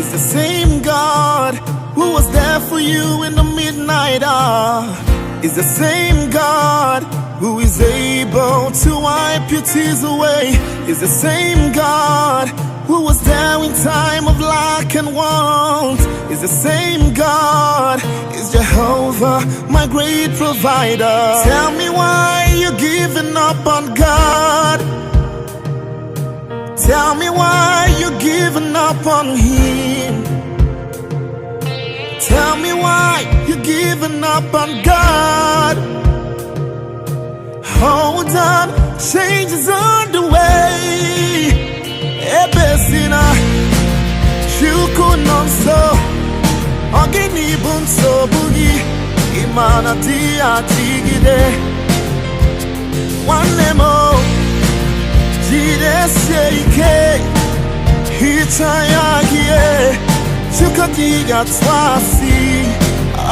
is the same God who was there for you in the midnight hour. Is the same God who is able to wipe your tears away. Is the same God who was there in time of lack and want. Is the same God, is Jehovah, my great provider. Tell me why you're giving up on God. Tell me why you're giving up on Him. Tell me why you're giving up on God. Hold on, change is on the way. Ebesina, Shukunonso, Ogini Bunso Bugi, Imana Tia Tigide, One Nemo, Jide Seike, Hitayagie, Shukatiga Twasi,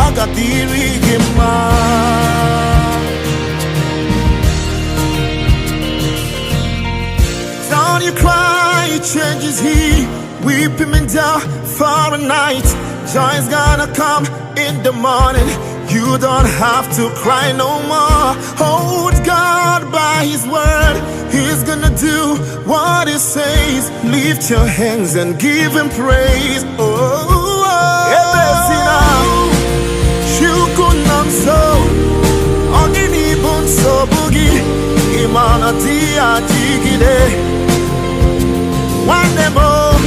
Agadiri Gima. Don't you cry, changes He, weep Him down for a night. Joy's gonna come in the morning. You don't have to cry no more. Hold God by His word. He's gonna do what He says. Lift your hands and give Him praise. Imana tia tigide. One more,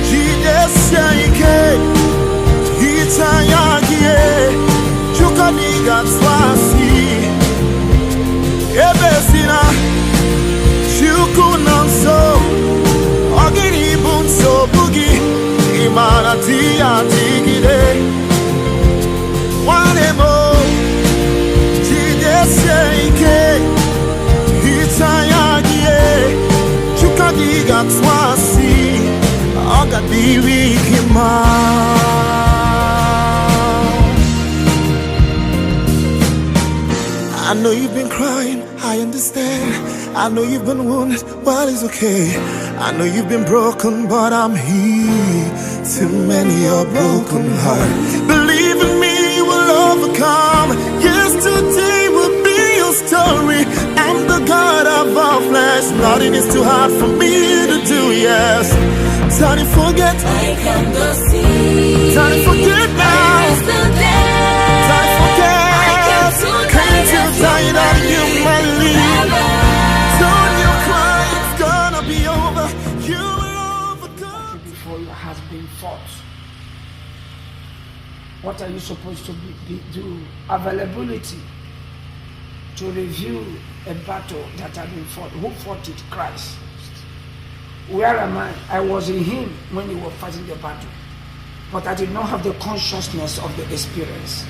Jesus Yaike, Hitayagie, Chukaniga Swasi, Ebesina, Shukunanso, Ogini Bunso Bugi, Imana Tia Tigide. One more, Jesus Yaike, Hitayagie, Chukadiga Twasi, Agadiri Kima. I know you've been crying, I understand. I know you've been wounded, but it's okay. I know you've been broken, but I'm here to mend your broken heart. Believe in me, you will overcome. Yesterday will be your story. I'm the God of all flesh. Nothing is too hard for me to do, yes. Don't you forget, I can go see. don't you forget now. I am still there. Don't you forget, Can't you die that you might leave. Don't you cry, it's gonna be over. You will overcome. Before you has been fought. What are you supposed to do? Availability to review a battle that had been fought. Who fought it? Christ. Where am I? I was in Him when you were fighting the battle, but I did not have the consciousness of the experience.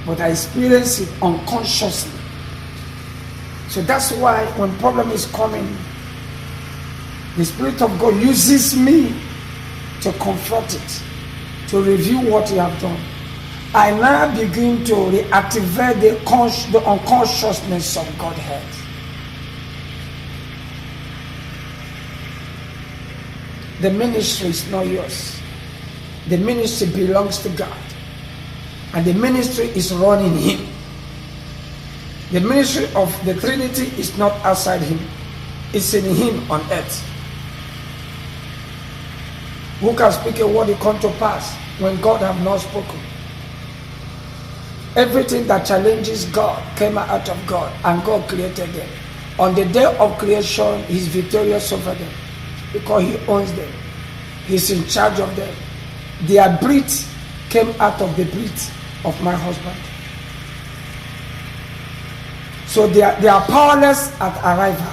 But I experienced it unconsciously. So that's why when problem is coming, the Spirit of God uses me to confront it, to review what He have done. I now begin to reactivate the unconsciousness of Godhead. The ministry is not yours. The ministry belongs to God. And the ministry is running Him. The ministry of the Trinity is not outside Him. It's in Him on earth. Who can speak a word it come to pass when God have not spoken? Everything that challenges God came out of God, and God created them. On the day of creation, He's victorious over them because He owns them. He's in charge of them. Their breath came out of the breath of my husband. So they are powerless at arrival.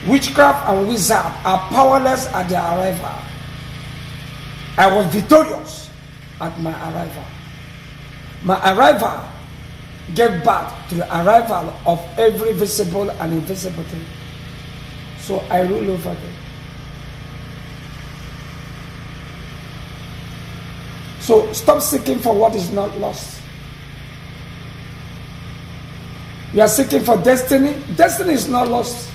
Witchcraft and wizard are powerless at their arrival. I was victorious at my arrival. My arrival gave birth to the arrival of every visible and invisible thing. So I rule over them. So stop seeking for what is not lost. You are seeking for destiny. Destiny is not lost.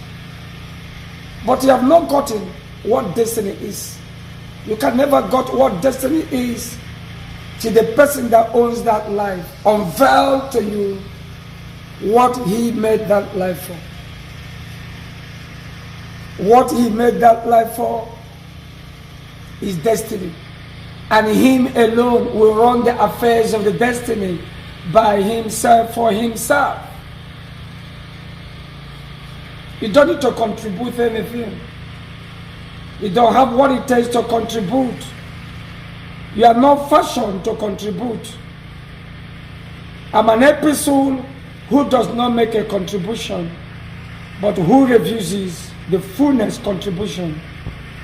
But you have not gotten what destiny is. You can never get what destiny is till the person that owns that life unveil to you what he made that life for. What he made that life for is destiny. And him alone will run the affairs of the destiny by himself, for himself. You don't need to contribute anything. You don't have what it takes to contribute. You are not fashioned to contribute. I'm an epistle who does not make a contribution, but who refuses the fullness contribution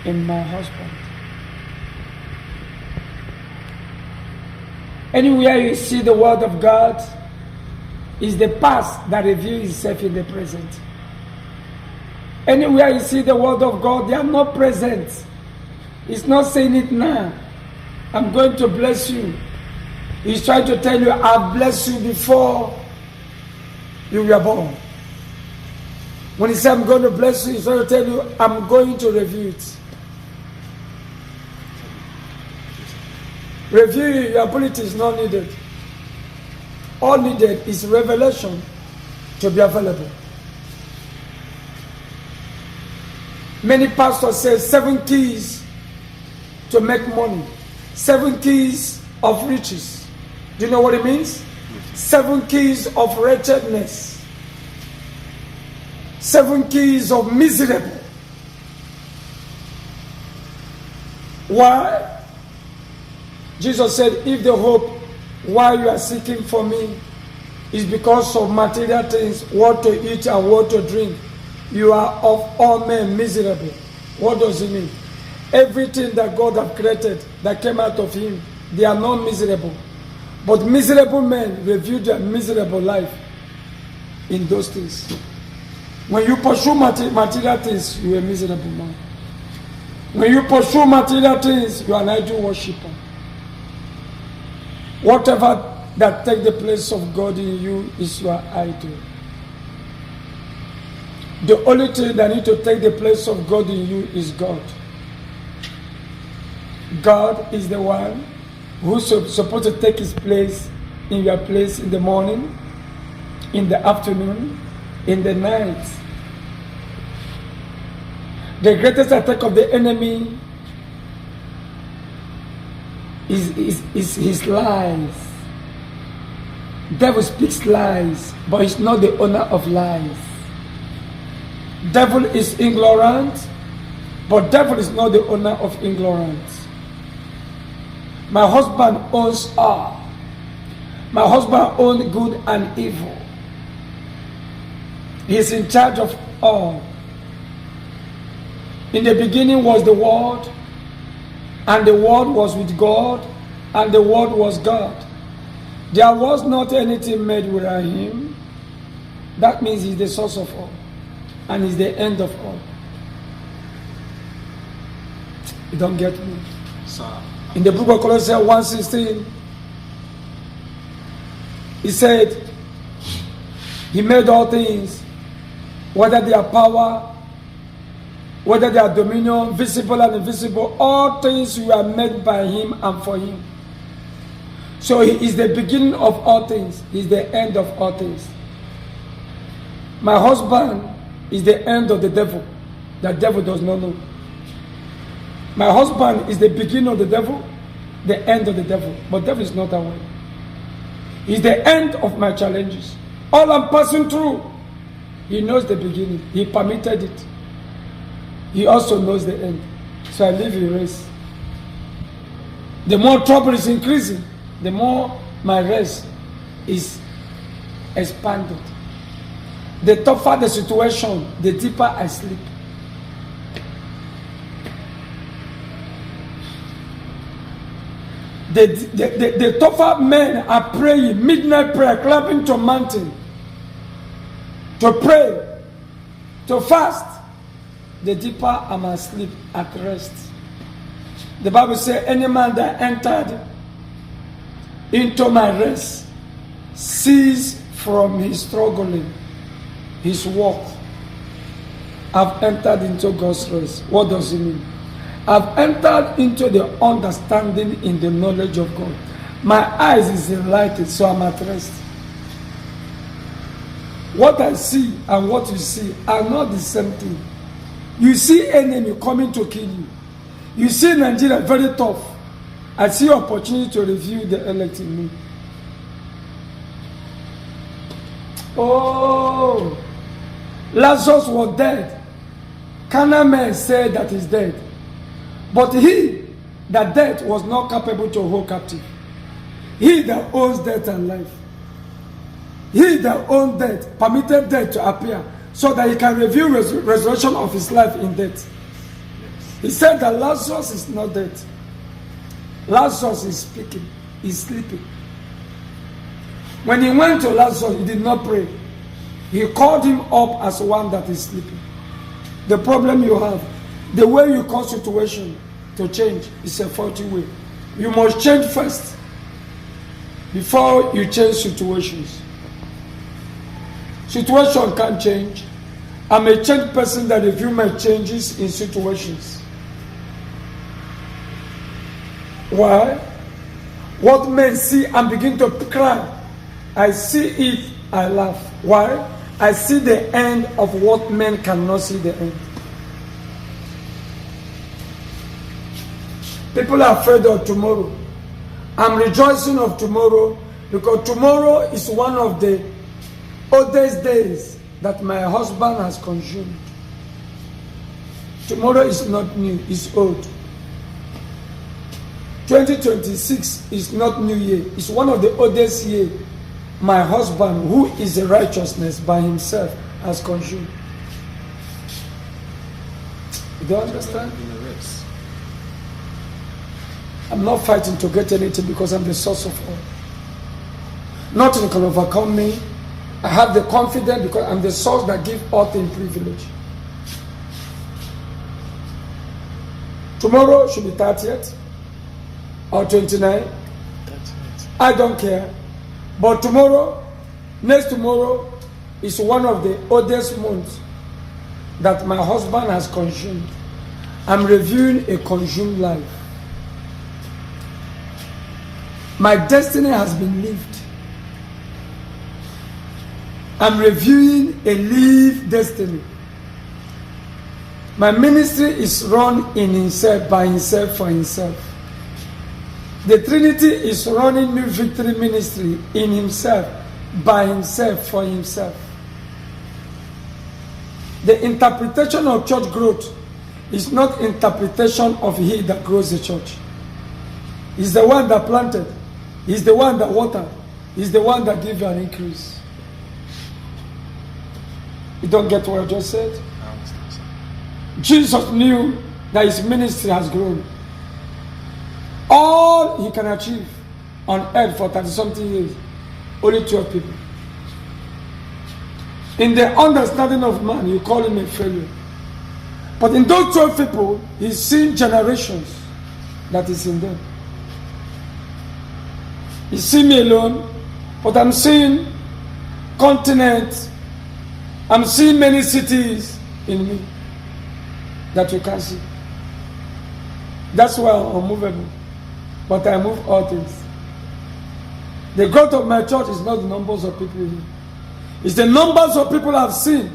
in my husband. Anywhere you see the word of God is the past that reveals itself in the present. Anywhere you see the word of God, they are not present. It's not saying it now. I'm going to bless you. He's trying to tell you, I've blessed you before you were born. When he said, I'm going to bless you, he's trying to tell you, I'm going to review it. Review your ability is not needed. All needed is revelation to be available. Many pastors say 7 keys to make money. 7 keys of riches. Do you know what it means? 7 keys of wretchedness. 7 keys of miserable. Why? Jesus said, if the hope while you are seeking for me is because of material things, what to eat and what to drink, you are of all men miserable. What does it mean? Everything that God has created that came out of him, they are not miserable. But miserable men review their miserable life in those things. When you pursue material things, you are a miserable man. When you pursue material things, you are an idol worshiper. Whatever that takes the place of God in you is your idol. The only thing that needs to take the place of God in you is God. God is the one who's supposed to take his place in your place in the morning, in the afternoon, in the night. The greatest attack of the enemy is his lies. Devil speaks lies, but he's not the owner of lies. Devil is ignorant, but devil is not the owner of ignorance. My husband owns all. My husband owns good and evil. He is in charge of all. In the beginning was the Word, and the Word was with God, and the Word was God. There was not anything made without him. That means he's the source of all, and he's the end of all. You don't get me? In the book of Colossians 1:16, he said, he made all things, whether they are power, whether they are dominion, visible and invisible, all things were made by him and for him. So he is the beginning of all things. He is the end of all things. My husband is the end of the devil. The devil does not know. My husband is the beginning of the devil, the end of the devil. But the devil is not aware. He is the end of my challenges. All I'm passing through, he knows the beginning. He permitted it. He also knows the end. So I live in race. The more trouble is increasing, the more my rest is expanded. The tougher the situation, the deeper I sleep. The tougher men are praying, midnight prayer, climbing to mountain, to pray, to fast. The deeper I'm asleep at rest. The Bible says, any man that entered into my rest cease from his struggling, his walk. I've entered into God's rest. What does it mean? I've entered into the understanding in the knowledge of God. My eyes is enlightened, so I'm at rest. What I see and what you see are not the same thing. You see enemy coming to kill you. You see Nigeria very tough. I see opportunity to review the elect in me. Oh, Lazarus was dead. Carnal men said that he's dead. But he that death was not capable to hold captive. He that owns death and life. He that owns death permitted death to appear so that he can reveal resurrection of his life in death. He said that Lazarus is not dead. Lazarus is speaking. He's sleeping. When he went to Lazarus, he did not pray. He called him up as one that is sleeping. The problem you have, the way you cause situation to change is a faulty way. You must change first before you change situations. Situation can't change. I'm a changed person that review my changes in situations. Why? What men see and begin to cry, I see it, I laugh. Why? I see the end of what men cannot see the end. People are afraid of tomorrow. I'm rejoicing of tomorrow because tomorrow is one of the oldest days that my husband has consumed. Tomorrow is not new, it's old. 2026 is not new year. It's one of the oldest years my husband, who is the righteousness by himself, has consumed. You don't understand? I'm not fighting to get anything because I'm the source of all. Nothing can overcome me. I have the confidence because I'm the source that gives all things privilege. Tomorrow should be 30th or 29th. I don't care. But tomorrow, next tomorrow, is one of the oldest months that my husband has consumed. I'm reviewing a consumed life. My destiny has been lived. I'm reviewing a lived destiny. My ministry is run in himself, by himself, for himself. The Trinity is running New Victory Ministry in himself, by himself, for himself. The interpretation of church growth is not interpretation of he that grows the church. He's the one that planted. He's the one that watered. He's the one that gives you an increase. You don't get what I just said? Jesus knew that his ministry has grown. All he can achieve on earth for 30-something years, only 12 people. In the understanding of man, you call him a failure. But in those 12 people, he's seen generations that is in them. You see me alone, but I'm seeing continents, I'm seeing many cities in me that you can't see. That's why I'm unmovable. But I move all things. The growth of my church is not the numbers of people here. It's the numbers of people I've seen.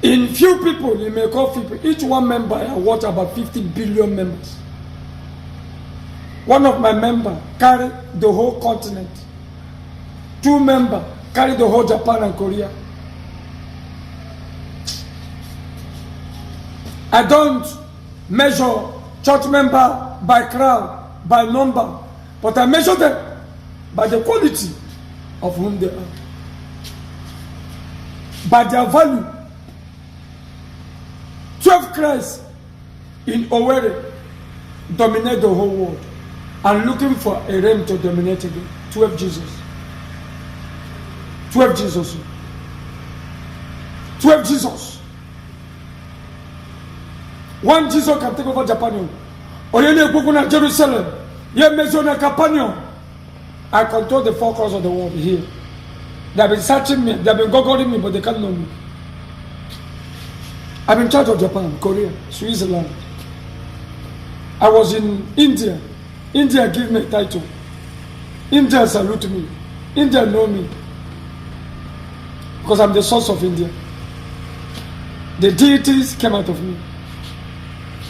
In few people, you may call people, each one member, I watch about 50 billion members. One of my members carried the whole continent. 2 members carried the whole Japan and Korea. I don't measure church member by crowd, by number, but I measure them by the quality of whom they are, by their value. 12 Christ in Owerri dominate the whole world. I'm looking for a realm to dominate again. 12 Jesus. 12 Jesus. 12 Jesus. One Jesus can take over Japan. Oyene Jerusalem. I control the 4 corners of the world here. They have been searching me, they have been googling me, but they can't know me. I'm in charge of Japan, Korea, Switzerland, I was in India. India gave me a title. India salute me. India know me. Because I'm the source of India. The deities came out of me.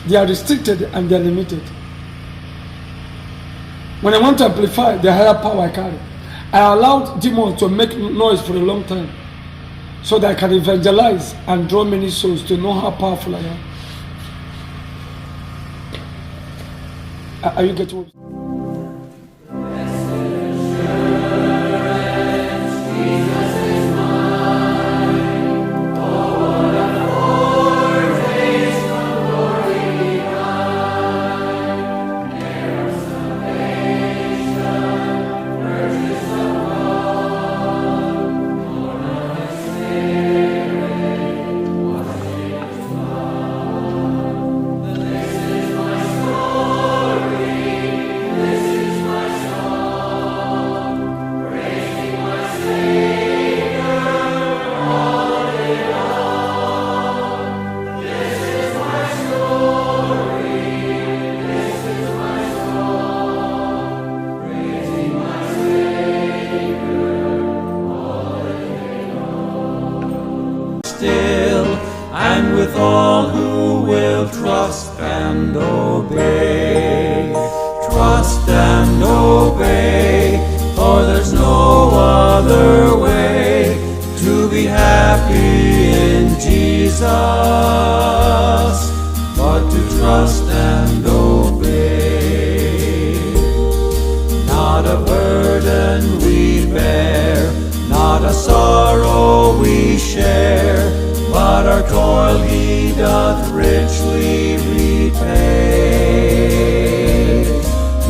They are restricted and they are limited. When I want to amplify the higher power I carry, I allowed demons to make noise for a long time so that I can evangelize and draw many souls to know how powerful I am. Are you getting what? And with all who will trust and obey, for there's no other way to be happy in Jesus but to trust and obey. Not a burden we bear, not a sorrow we share, but our toil he doth richly repay.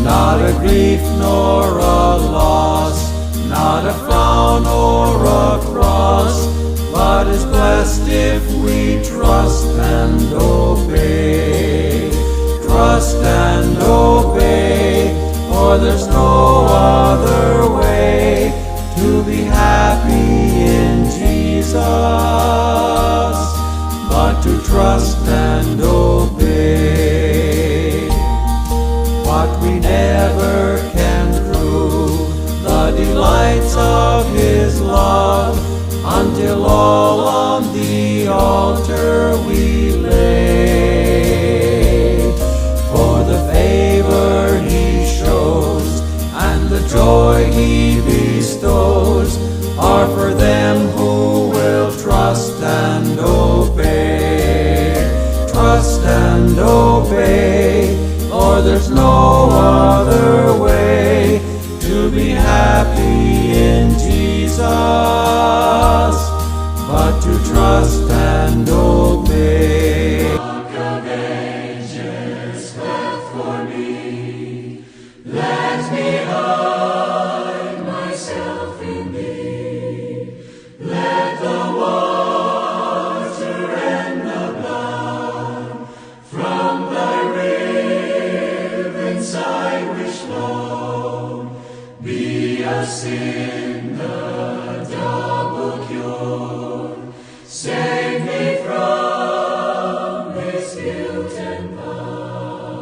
Not a grief nor a loss, not a frown or a cross, but is blessed if we trust and obey. Trust and obey, for there's no other way to be happy in Jesus but to trust and obey. What we never can prove, the delights of His love, until all on the altar we lay. For the favor He shows and the joy He bestows are for them who will trust and obey. Trust and obey, for there's no other way to be happy in Jesus but to trust and obey. Rock of Ages, death for me, let me hide myself in Thee. Let the water and the blood from Thy riven side which flow be a sin the double cure. Save me from this guilt and power.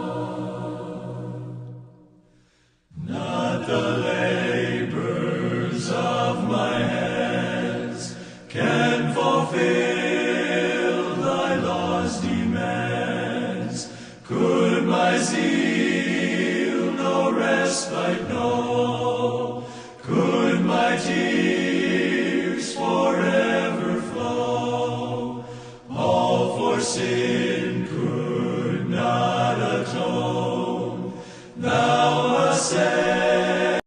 Not the labors of my hands can fulfill Thy law's demands. Could my zeal no respite know? Could my tears forever flow? All for sin could not atone.